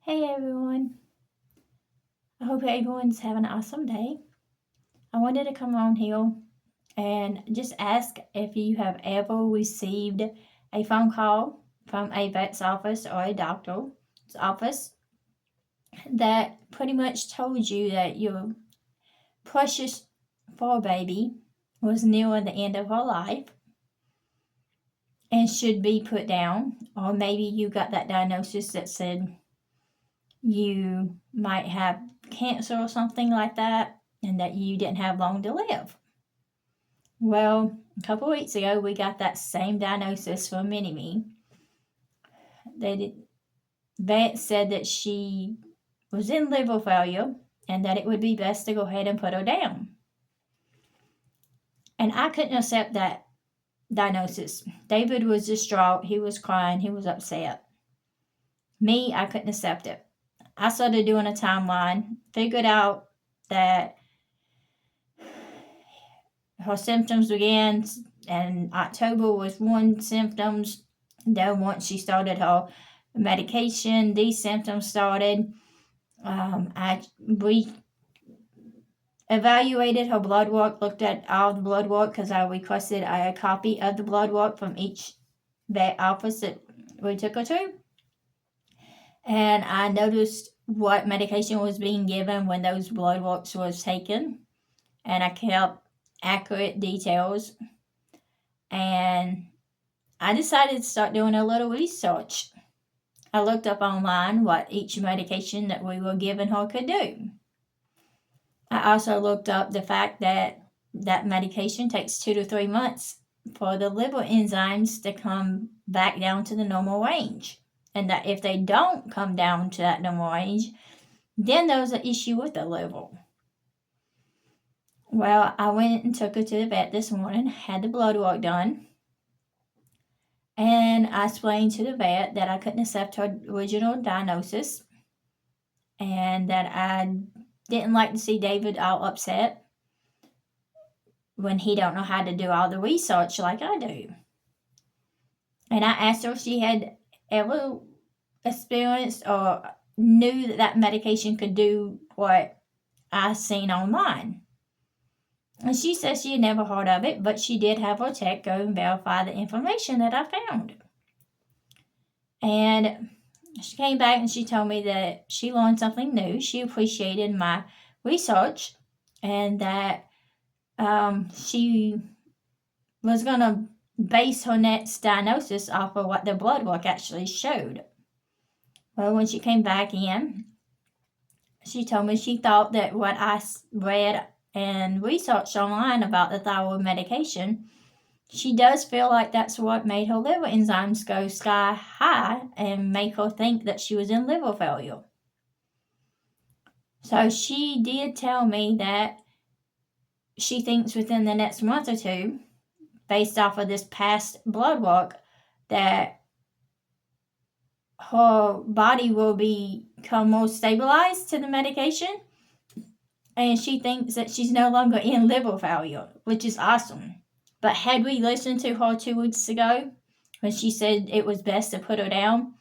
Hey everyone, I hope everyone's having an awesome day. I wanted to come on here and just ask if you have ever received a phone call from a vet's office or a doctor's office that pretty much told you that your precious fur baby was near the end of her life and should be put down, or maybe you got that diagnosis that said you might have cancer or something like that, and that you didn't have long to live. Well, a couple weeks ago, we got that same diagnosis for Minnie. The vet said that she was in liver failure and that it would be best to go ahead and put her down. And I couldn't accept that diagnosis. David was distraught. He was crying. He was upset. Me, I couldn't accept it. I started doing a timeline, figured out that her symptoms began, and October was one symptoms. Then once she started her medication, these symptoms started. We evaluated her blood work, looked at all the blood work because I requested a copy of the blood work from each vet office that we took her to. And I noticed what medication was being given when those blood works was taken. And I kept accurate details. And I decided to start doing a little research. I looked up online what each medication that we were giving her could do. I also looked up the fact that that medication takes 2 to 3 months for the liver enzymes to come back down to the normal range. And that if they don't come down to that normal range, then there's an issue with the liver. Well, I went and took her to the vet this morning, had the blood work done, and I explained to the vet that I couldn't accept her original diagnosis and that I didn't like to see David all upset when he don't know how to do all the research like I do. And I asked her if she had ever experienced or knew that medication could do what I seen online. And she says she had never heard of it, but she did have her tech go and verify the information that I found. And she came back and she told me that she learned something new. She appreciated my research and that she was going to base her next diagnosis off of what the blood work actually showed. Well, when she came back in, she told me she thought that what I read and researched online about the thyroid medication, she does feel like that's what made her liver enzymes go sky high and make her think that she was in liver failure. So she did tell me that she thinks within the next month or two, based off of this past blood work, that her body will become more stabilized to the medication. And she thinks that she's no longer in liver failure, which is awesome. But had we listened to her 2 weeks ago, when she said it was best to put her down,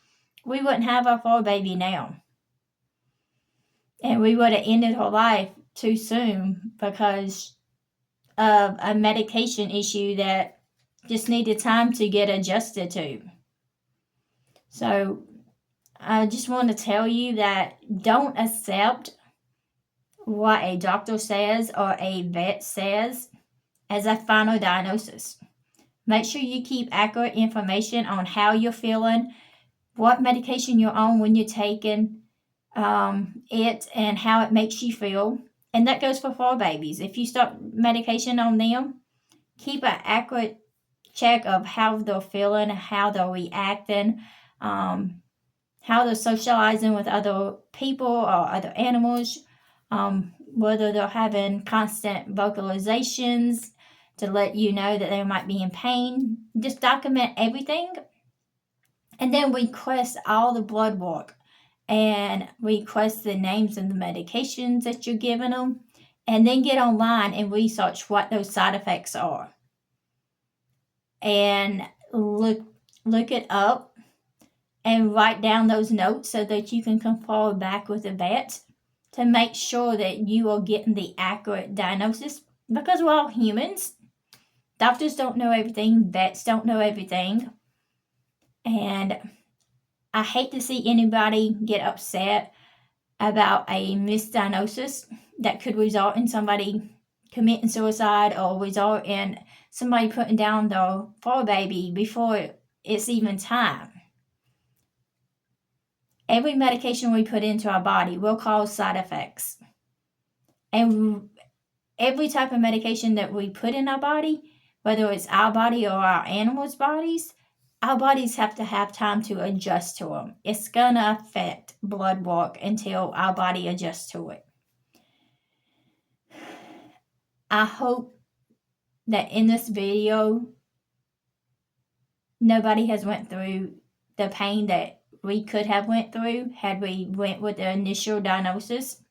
we wouldn't have our fur baby now. And we would have ended her life too soon because of a medication issue that just needed time to get adjusted to. So I just want to tell you that don't accept what a doctor says or a vet says as a final diagnosis. Make sure you keep accurate information on how you're feeling, what medication you're on when you're taking it, and how it makes you feel. And that goes for fur babies. If you start medication on them, keep an accurate check of how they're feeling, how they're reacting, how they're socializing with other people or other animals, whether they're having constant vocalizations to let you know that they might be in pain. Just document everything. And then request all the blood work and request the names of the medications that you're giving them. And then get online and research what those side effects are. And look it up and write down those notes so that you can come forward back with the vet to make sure that you are getting the accurate diagnosis, because we're all humans. Doctors don't know everything, vets don't know everything, and I hate to see anybody get upset about a misdiagnosis that could result in somebody committing suicide or result in somebody putting down their fur baby before it's even time. Every medication we put into our body will cause side effects. And every type of medication that we put in our body, whether it's our body or our animals' bodies, our bodies have to have time to adjust to them. It's going to affect blood work until our body adjusts to it. I hope that in this video, nobody has went through the pain that we could have went through had we went with the initial diagnosis.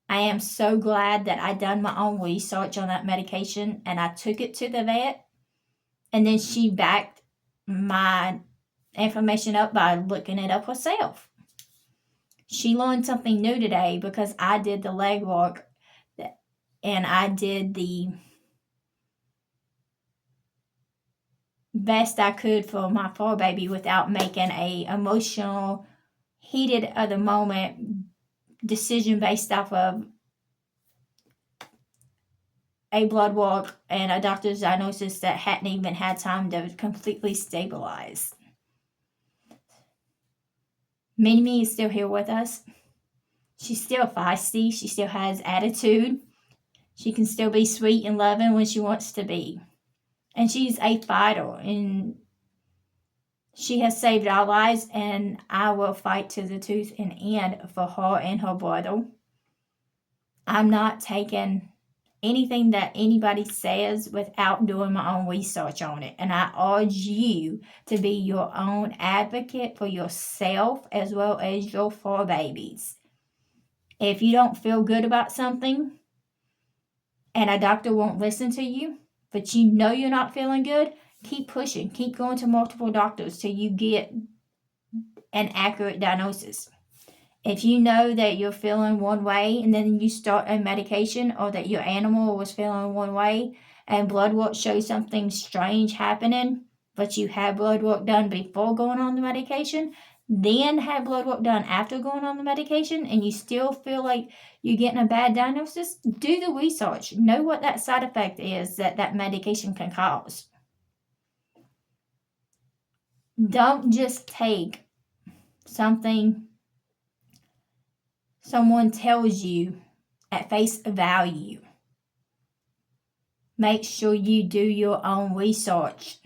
I am so glad that I done my own research on that medication and I took it to the vet, and then she backed my information up by looking it up herself. She learned something new today because I did the legwork and I did the best I could for my fur baby without making a emotional, heated of the moment decision based off of a blood work and a doctor's diagnosis that hadn't even had time to completely stabilize. Mini-Me is still here with us. She's still feisty. She still has attitude. She can still be sweet and loving when she wants to be. And she's a fighter, and she has saved our lives, and I will fight to the tooth and end for her and her brother. I'm not taking anything that anybody says without doing my own research on it. And I urge you to be your own advocate for yourself as well as your fur babies. If you don't feel good about something and a doctor won't listen to you, but you know you're not feeling good, keep pushing. Keep going to multiple doctors till you get an accurate diagnosis. If you know that you're feeling one way and then you start a medication, or that your animal was feeling one way and blood work shows something strange happening, but you had blood work done before going on the medication, then had blood work done after going on the medication, and you still feel like you're getting a bad diagnosis, do the research. Know what that side effect is that medication can cause. Don't just take something someone tells you at face value. Make sure you do your own research.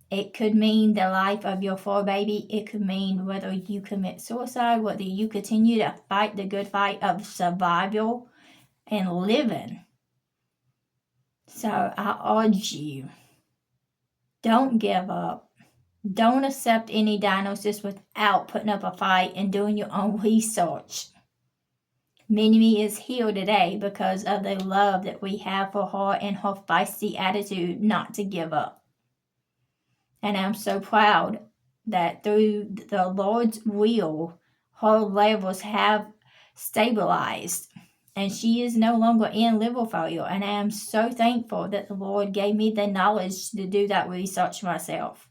It could mean the life of your fur baby. It could mean whether you commit suicide, whether you continue to fight the good fight of survival and living. So I urge you, don't give up. Don't accept any diagnosis without putting up a fight and doing your own research. Mini-Me is here today because of the love that we have for her and her feisty attitude not to give up. And I'm so proud that through the Lord's will, her levels have stabilized and she is no longer in liver failure. And I am so thankful that the Lord gave me the knowledge to do that research myself.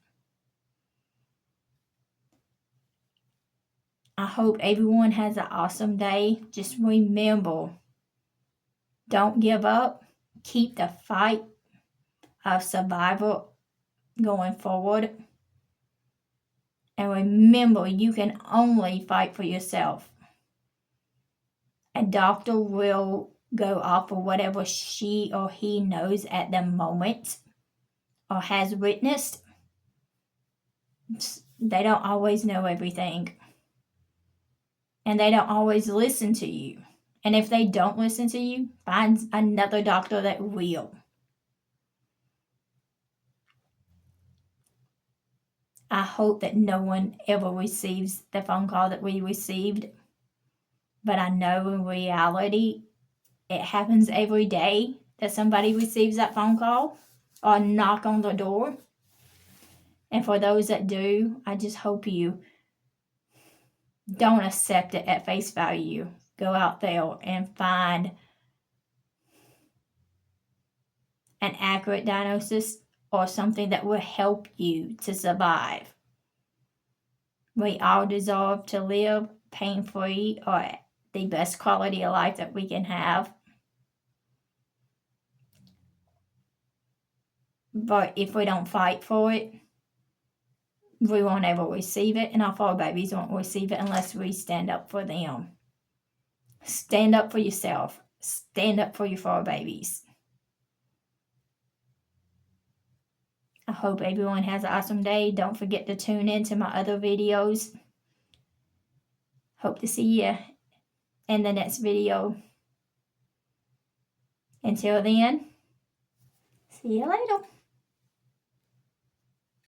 I hope everyone has an awesome day. Just remember, don't give up. Keep the fight of survival going forward. And remember, you can only fight for yourself. A doctor will go off of whatever she or he knows at the moment or has witnessed. They don't always know everything. And they don't always listen to you. And if they don't listen to you, find another doctor that will. I hope that no one ever receives the phone call that we received. But I know in reality, it happens every day that somebody receives that phone call or knock on the door. And for those that do, I just hope you don't accept it at face value. Go out there and find an accurate diagnosis or something that will help you to survive. We all deserve to live pain-free or the best quality of life that we can have. But if we don't fight for it, we won't ever receive it, and our fur babies won't receive it unless we stand up for them. Stand up for yourself. Stand up for your fur babies. I hope everyone has an awesome day. Don't forget to tune in to my other videos. Hope to see you in the next video. Until then, see you later.